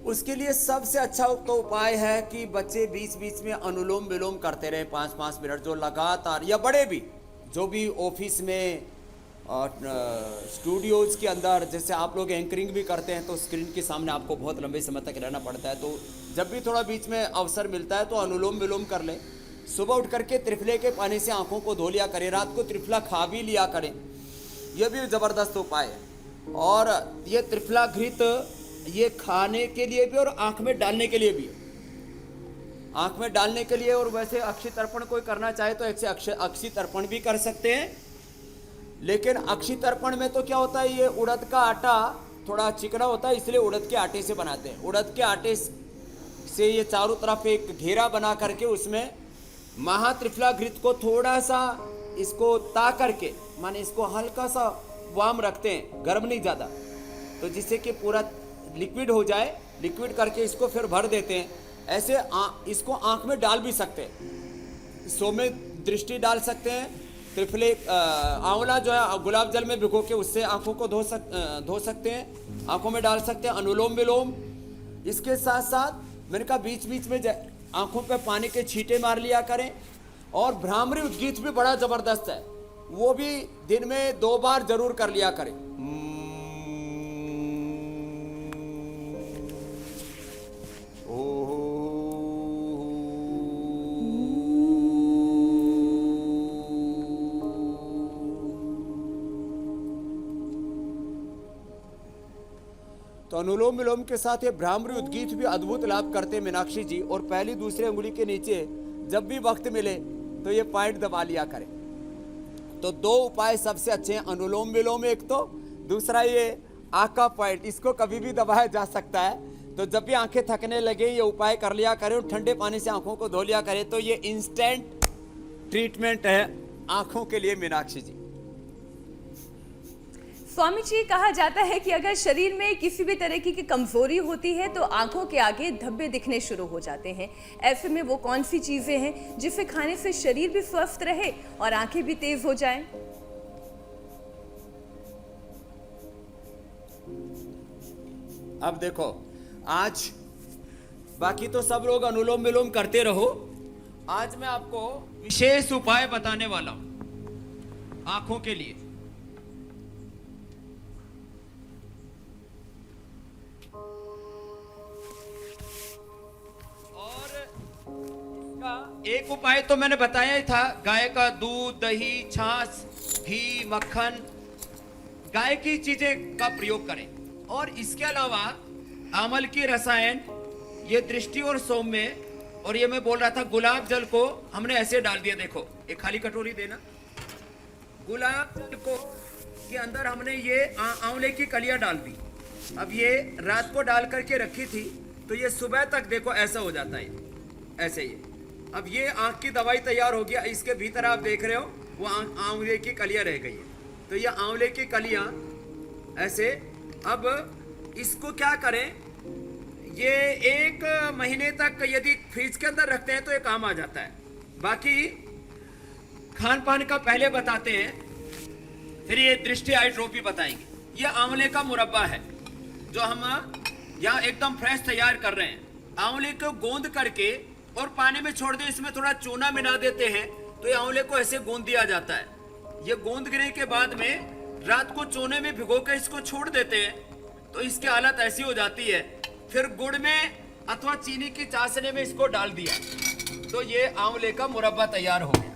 उसके लिए सबसे अच्छा तो उपाय है कि बच्चे बीच बीच में अनुलोम विलोम करते रहे 5-5 मिनट, जो लगातार, या बड़े भी जो भी ऑफिस में स्टूडियोज के अंदर, जैसे आप लोग एंकरिंग भी करते हैं तो स्क्रीन के सामने आपको बहुत लंबे समय तक रहना पड़ता है, तो जब भी थोड़ा बीच में अवसर मिलता है तो अनुलोम विलोम कर लें। सुबह उठ करके त्रिफले के पानी से आंखों को धो लिया करें, रात को त्रिफला खा भी लिया करें, यह भी ज़बरदस्त उपाय है। और ये त्रिफला घृत ये खाने के लिए भी और आँख में डालने के लिए भी, आँख में डालने के लिए, और वैसे अक्षी तर्पण कोई करना चाहे तो ऐसे अक्षी तर्पण भी कर सकते हैं। लेकिन अक्षी तर्पण में तो क्या होता है, ये उड़द का आटा थोड़ा चिकना होता है, इसलिए उड़द के आटे से बनाते हैं। उड़द के आटे से ये चारों तरफ एक घेरा बना करके उसमें महात्रिफला घृत को थोड़ा सा इसको ता करके, माने इसको हल्का सा वार्म रखते हैं, गर्म नहीं ज़्यादा, तो जिससे कि पूरा लिक्विड हो जाए। लिक्विड करके इसको फिर भर देते हैं। ऐसे इसको आँख में डाल भी सकते हैं, सो में दृष्टि डाल सकते हैं। त्रिफले आंवला जो है गुलाब जल में भिगो के उससे आंखों को धो सकते हैं, आंखों में डाल सकते हैं। अनुलोम विलोम, इसके साथ साथ मैंने कहा बीच बीच में आंखों पे पानी के छींटे मार लिया करें। और भ्रामरी उद्गीत भी बड़ा ज़बरदस्त है, वो भी दिन में 2 बार जरूर कर लिया करें। तो अनुलोम विलोम के साथ ये भ्रामरी उद्गीत भी अद्भुत लाभ करते हैं मीनाक्षी जी। और पहली दूसरी अंगुली के नीचे जब भी वक्त मिले तो ये पॉइंट दबा लिया करें। तो 2 उपाय सबसे अच्छे हैं, अनुलोम विलोम एक तो, दूसरा ये आँख का पॉइंट, इसको कभी भी दबाया जा सकता है। तो जब भी आंखें थकने लगे ये उपाय कर लिया करें, ठंडे पानी से आंखों को धो लिया करें, तो ये इंस्टेंट ट्रीटमेंट है आंखों के लिए मीनाक्षी जी। स्वामी जी, कहा जाता है कि अगर शरीर में किसी भी तरह की कमजोरी होती है तो आंखों के आगे धब्बे दिखने शुरू हो जाते हैं। ऐसे में वो कौन सी चीजें हैं जिसे खाने से शरीर भी स्वस्थ रहे और आंखें भी तेज हो जाएं? अब देखो, आज बाकी तो सब लोग अनुलोम विलोम करते रहो, आज मैं आपको विशेष उपाय बताने वाला हूं आंखों के लिए। एक उपाय तो मैंने बताया ही था, गाय का दूध, दही, छाछ, घी, मक्खन, गाय की चीजें का प्रयोग करें। और इसके अलावा आमल की रसायन, ये दृष्टि और सौम्य, और ये मैं बोल रहा था गुलाब जल को हमने ऐसे डाल दिया, देखो एक खाली कटोरी देना, गुलाब जल को के अंदर हमने ये आंवले की कलियां डाल दी। अब ये रात को डाल करके रखी थी तो ये सुबह तक देखो ऐसा हो जाता है, ऐसे ही। अब ये आंख की दवाई तैयार हो गया। इसके भीतर आप देख रहे हो वो आंवले की कलियां रह गई है। तो ये आंवले की कलियां ऐसे, अब इसको क्या करें, ये 1 महीने तक यदि फ्रिज के अंदर रखते हैं तो ये काम आ जाता है। बाकी खान पान का पहले बताते हैं, फिर ये दृष्टि आई ट्रोपी बताएंगे। ये आंवले का मुरब्बा है जो हम यहाँ एकदम फ्रेश तैयार कर रहे हैं। आंवले को गोंद करके और पानी में छोड़ दें, इसमें थोड़ा चूना मिला देते हैं तो ये आंवले को ऐसे गोंद दिया जाता है। ये गोंद गिरने के बाद में रात को चूने में भिगो कर इसको छोड़ देते हैं तो इसकी हालत ऐसी हो जाती है। फिर गुड़ में अथवा चीनी की चाशनी में इसको डाल दिया तो ये आंवले का मुरब्बा तैयार हो गया।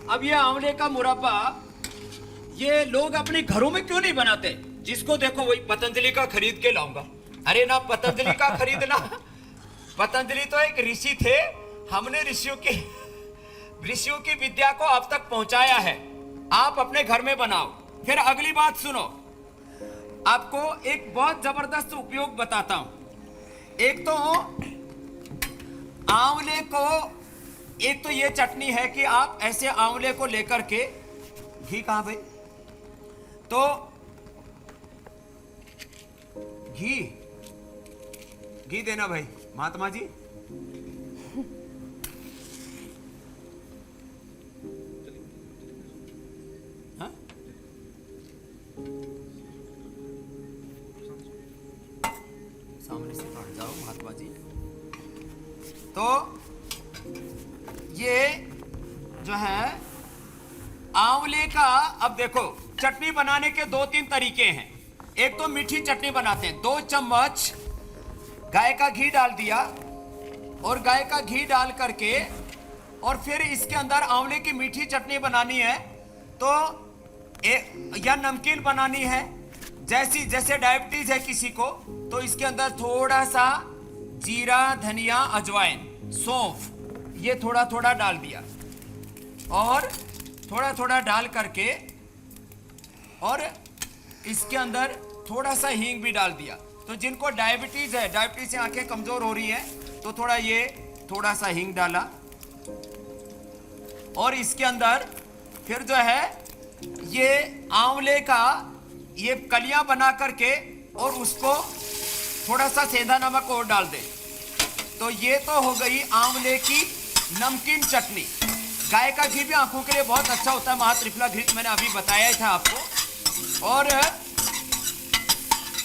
अब ये आंवले का मुरब्बा ये लोग अपने घरों में क्यों नहीं बनाते? जिसको देखो वही पतंजलि का खरीद के लाऊंगा। अरे ना पतंजलि का खरीदना पतंजलि तो एक ऋषि थे, हमने ऋषियों की विद्या को अब तक पहुंचाया है। आप अपने घर में बनाओ। फिर अगली बात सुनो, आपको एक बहुत जबरदस्त उपयोग बताता हूं। एक तो आंवले को, एक तो ये चटनी है कि आप ऐसे आंवले को लेकर के, घी कहां भाई, तो घी देना भाई महात्मा जी। हाँ? सामने से हट जाओ महात्मा जी। तो ये जो है आंवले का, अब देखो चटनी बनाने के 2-3 तरीके हैं। एक तो मीठी चटनी बनाते हैं, 2 चम्मच गाय का घी डाल दिया, और गाय का घी डाल करके और फिर इसके अंदर आंवले की मीठी चटनी बनानी है। तो या नमकीन बनानी है, जैसे डायबिटीज है किसी को, तो इसके अंदर थोड़ा सा जीरा, धनिया, अजवाइन, सौंफ, ये थोड़ा थोड़ा डाल दिया, और थोड़ा थोड़ा डाल करके, और इसके अंदर थोड़ा सा हींग भी डाल दिया। तो जिनको डायबिटीज है, डायबिटीज से आंखें कमजोर हो रही हैं, तो थोड़ा सा हींग डाला, और इसके अंदर फिर जो है ये आंवले का ये कलियां बना करके, और उसको थोड़ा सा सेंधा नमक और डाल दे। तो ये तो हो गई आंवले की नमकीन चटनी। गाय का घी भी आंखों के लिए बहुत अच्छा होता है, महात्रिफला घृत मैंने अभी बताया था आपको, और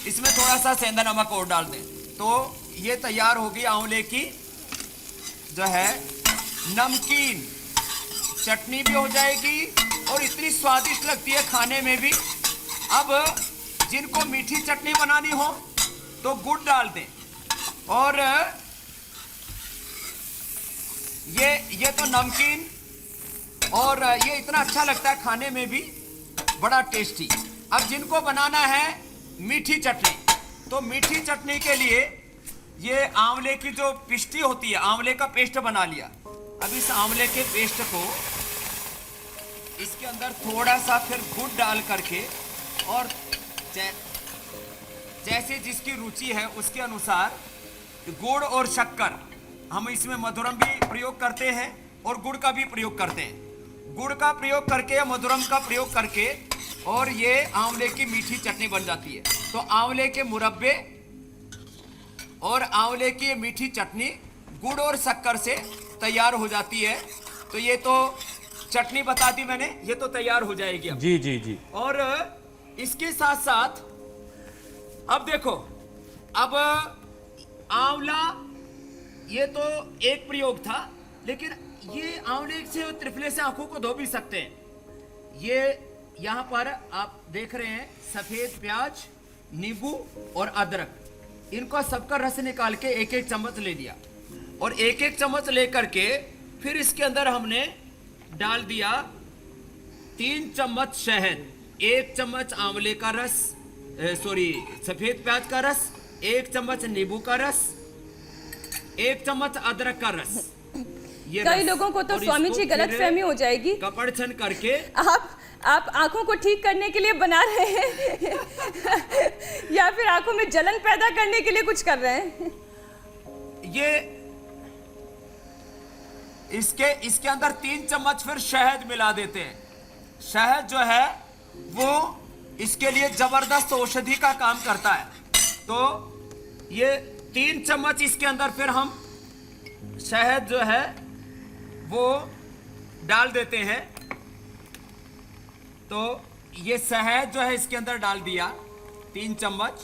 इसमें थोड़ा सा सेंधा नमक और डाल दें। तो ये तैयार होगी आंवले की जो है नमकीन चटनी भी हो जाएगी, और इतनी स्वादिष्ट लगती है खाने में भी। अब जिनको मीठी चटनी बनानी हो तो गुड़ डाल दें, और ये तो नमकीन, और ये इतना अच्छा लगता है खाने में भी, बड़ा टेस्टी। अब जिनको बनाना है मीठी चटनी, तो मीठी चटनी के लिए ये आंवले की जो पिष्टी होती है, आंवले का पेस्ट बना लिया। अब इस आंवले के पेस्ट को इसके अंदर थोड़ा सा फिर गुड़ डाल करके, और जैसे जिसकी रुचि है उसके अनुसार गुड़ और शक्कर, हम इसमें मधुरम भी प्रयोग करते हैं और गुड़ का भी प्रयोग करते हैं। गुड़ का प्रयोग करके या मधुरम का प्रयोग करके, और ये आंवले की मीठी चटनी बन जाती है। तो आंवले के मुरब्बे और आंवले की मीठी चटनी गुड़ और शक्कर से तैयार हो जाती है। तो ये तो चटनी बता दी मैंने, ये तो तैयार हो जाएगी अब। जी जी जी। और इसके साथ साथ अब देखो, अब आंवला ये तो एक प्रयोग था, लेकिन ये आंवले से और त्रिफले से आंखों को धो भी सकते हैं। ये यहाँ पर आप देख रहे हैं सफेद प्याज, नींबू और अदरक, इनको सबका रस निकाल के 1-1 चम्मच ले लिया, और 1-1 चम्मच लेकर के फिर इसके अंदर हमने डाल दिया 3 चम्मच शहद, 1 चम्मच आंवले का रस, सफेद प्याज का रस, 1 चम्मच नींबू का रस, 1 चम्मच अदरक का रस। ये कई लोगों को तो स्वामी जी गलतफहमी हो जाएगी, कपड़ छन करके आप आंखों को ठीक करने के लिए बना रहे हैं या फिर आंखों में जलन पैदा करने के लिए कुछ कर रहे हैं। ये इसके अंदर 3 चम्मच फिर शहद मिला देते हैं। शहद जो है वो इसके लिए जबरदस्त औषधि का काम करता है। तो ये 3 चम्मच इसके अंदर फिर हम शहद जो है वो डाल देते हैं। तो ये शहद जो है इसके अंदर डाल दिया 3 चम्मच,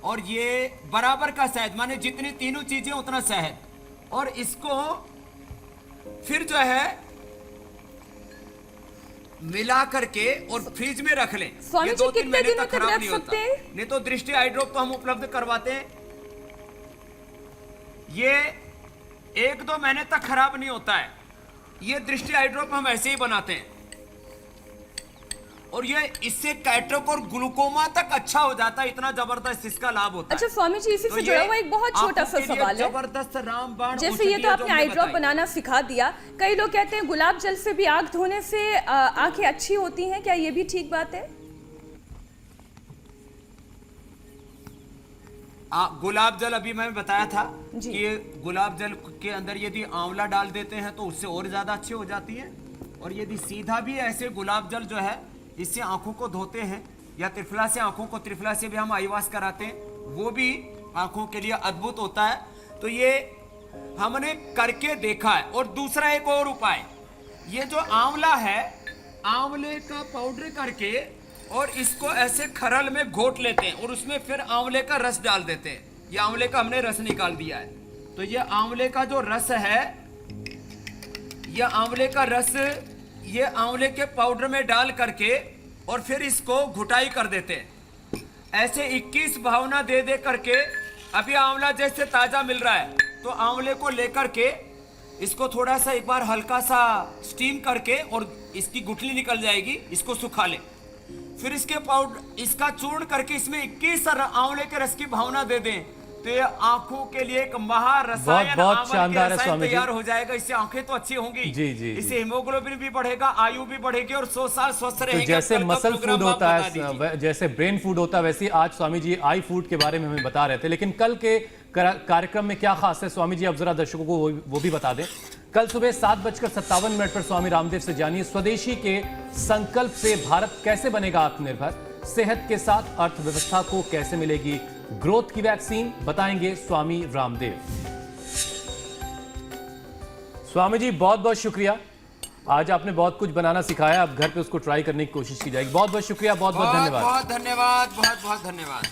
और ये बराबर का शहद, माने जितनी तीनों चीजें उतना शहद, और इसको फिर जो है मिला करके और फ्रिज में रख लें। स्वामी ये जी 2-3 कितने महीने दिनों तक तक खराब रख नहीं सकते होता। हैं? नहीं तो दृष्टि आई ड्रॉप तो हम उपलब्ध करवाते हैं। ये 1-2 महीने तक खराब नहीं होता है। ये दृष्टि आई ड्रॉप हम ऐसे ही बनाते हैं। और ये इससे कैटरक और ग्लूकोमा तक अच्छा हो जाता है, इतना जबरदस्त इसका लाभ होता है। अच्छा स्वामी जी, इसी तो से ये जुड़ा हुआ एक बहुत छोटा सा आंखों के लिए सवाल है। जबरदस्त रामबाण जैसे ये तो आपने आई ड्रॉप बनाना सिखा दिया, कई लोग कहते हैं गुलाब जल से भी आंख धोने से आंखें अच्छी होती हैं, क्या ये भी ठीक बात है? गुलाब जल अभी मैंने बताया था जी। कि गुलाब जल के अंदर यदि आंवला डाल देते हैं तो उससे और ज्यादा अच्छी हो जाती है, और यदि सीधा भी ऐसे गुलाब जल जो है इससे आंखों को धोते हैं, या त्रिफला से आंखों को, त्रिफला से भी हम आई वॉश कराते हैं, वो भी आंखों के लिए अद्भुत होता है। तो ये हमने करके देखा है। और दूसरा एक और उपाय, ये जो आंवला है, आंवले का पाउडर करके और इसको ऐसे खरल में घोट लेते हैं और उसमें फिर आंवले का रस डाल देते हैं। ये आंवले का हमने रस निकाल दिया है। तो ये आंवले का जो रस है, ये आंवले का रस ये आंवले के पाउडर में डाल करके और फिर इसको घुटाई कर देते हैं। ऐसे 21 भावना दे दे करके, अभी आंवला जैसे ताजा मिल रहा है तो आंवले को लेकर के इसको थोड़ा सा एक बार हल्का सा स्टीम करके और इसकी गुठली निकल जाएगी, इसको सुखा ले, फिर इसके पाउडर इसका चूर्ण करके इसमें 21 आंवले के रस की भावना दे दें, तो ये आंखों के लिए एक महारसायन बहुत शानदार है स्वामी जी। तैयार हो जाएगा। इससे आंखें तो अच्छी होंगी, जी, जी, इससे हीमोग्लोबिन भी बढ़ेगा, आयु भी बढ़ेगी और 100 साल स्वस्थ तो रहेंगे। जैसे कल का मसल प्रोग्राम फूड आप होता बता दीजिए। है, जैसे ब्रेन फूड होता है, वैसे ही आज स्वामी जी आई फूड के बारे में हमें बता रहे थे। लेकिन कल के कार्यक्रम में क्या खास है स्वामी जी, अब जरा दर्शकों को वो भी बता दें। कल सुबह 7:57 पर स्वामी रामदेव से जानिए स्वदेशी के संकल्प से भारत कैसे बनेगा आत्मनिर्भर, सेहत के साथ अर्थव्यवस्था को कैसे मिलेगी ग्रोथ की वैक्सीन, बताएंगे स्वामी रामदेव। स्वामी जी बहुत बहुत शुक्रिया, आज आपने बहुत कुछ बनाना सिखाया, अब घर पे उसको ट्राई करने की कोशिश की जाएगी। बहुत बहुत शुक्रिया, बहुत बहुत धन्यवाद। बहुत धन्यवाद, बहुत बहुत धन्यवाद।